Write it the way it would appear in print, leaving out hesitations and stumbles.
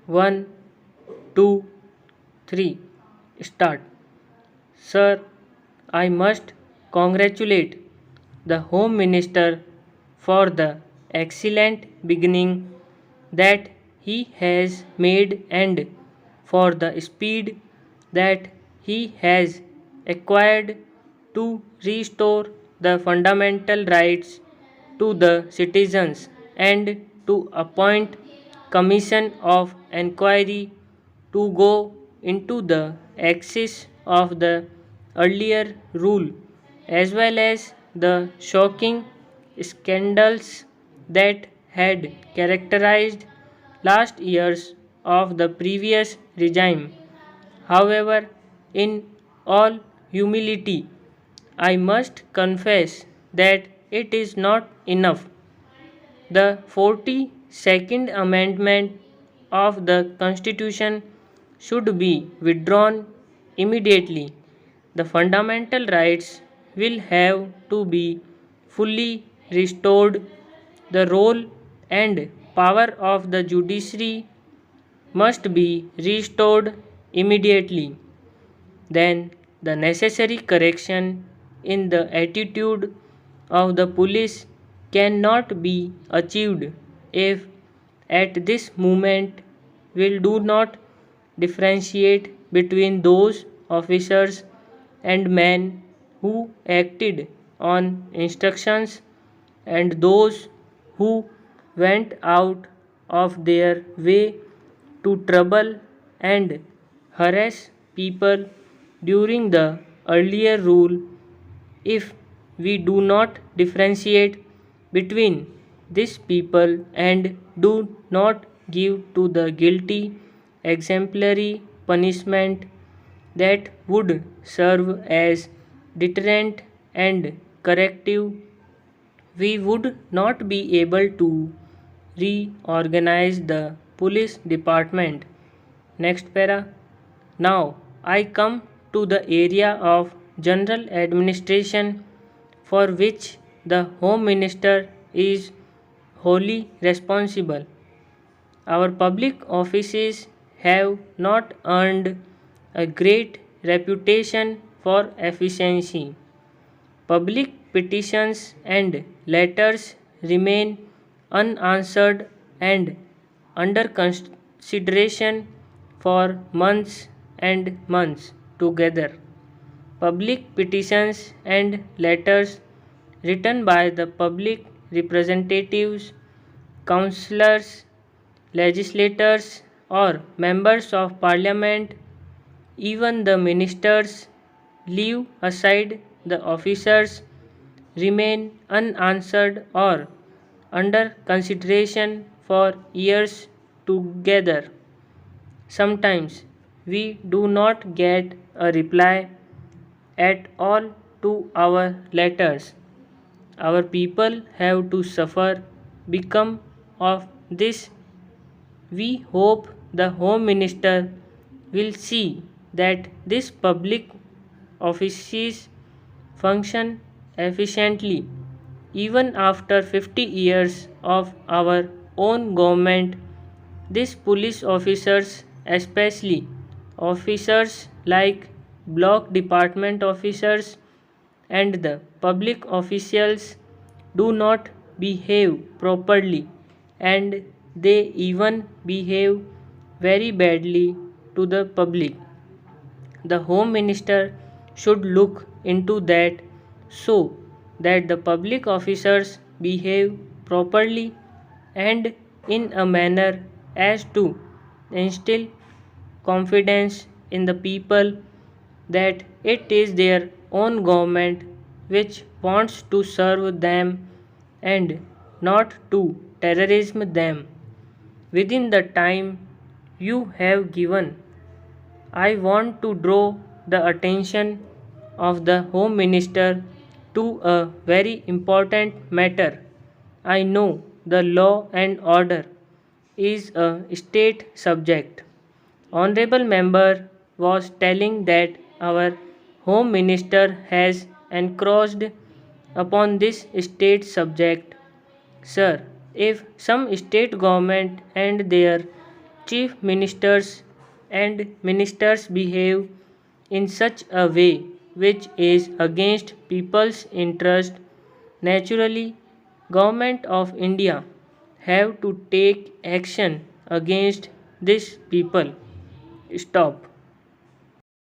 1, 2, 3. Start. Sir, I must congratulate the Home Minister for the excellent beginning that he has made and for the speed that he has acquired to restore the fundamental rights to the citizens and to appoint commission of inquiry to go into the axis of the earlier rule as well as the shocking scandals that had characterized last years of the previous regime. However, in all humility, I must confess that it is not enough. The 42nd Amendment of the Constitution should be withdrawn immediately. The fundamental rights will have to be fully restored. The role and power of the judiciary must be restored immediately. Then the necessary correction in the attitude of the police cannot be achieved if at this moment we do not differentiate between those officers and men who acted on instructions and those who went out of their way to trouble and harass people during the earlier rule. If we do not differentiate between these people and do not give to the guilty exemplary punishment that would serve as deterrent and corrective, we would not be able to reorganize the police department. Next para. Now I come to the area of general administration for which the Home Minister is wholly responsible. Our public offices have not earned a great reputation for efficiency. Public petitions and letters remain unanswered and under consideration for months and months together. Public petitions and letters written by the public representatives, councillors, legislators, or members of parliament, even the ministers, leave aside the officers, remain unanswered or under consideration for years together. Sometimes we do not get a reply at all to our letters. Our people have to suffer because of this. We hope the Home Minister will see that these public offices function efficiently even after 50 years of our own government. These police officers, especially officers like block department officers and the public officials, do not behave properly and they even behave very badly to the public. The Home Minister should look into that so that the public officers behave properly and in a manner as to instill confidence in the people that it is their own government which wants to serve them and not to terrorism them. Within the time you have given, I want to draw the attention of the Home Minister to a very important matter. I know the law and order is a state subject. Honorable member was telling that our Home Minister has encroached upon this state subject. Sir, if some state government and their chief ministers and ministers behave in such a way which is against people's interest, naturally government of India have to take action against this people. Stop.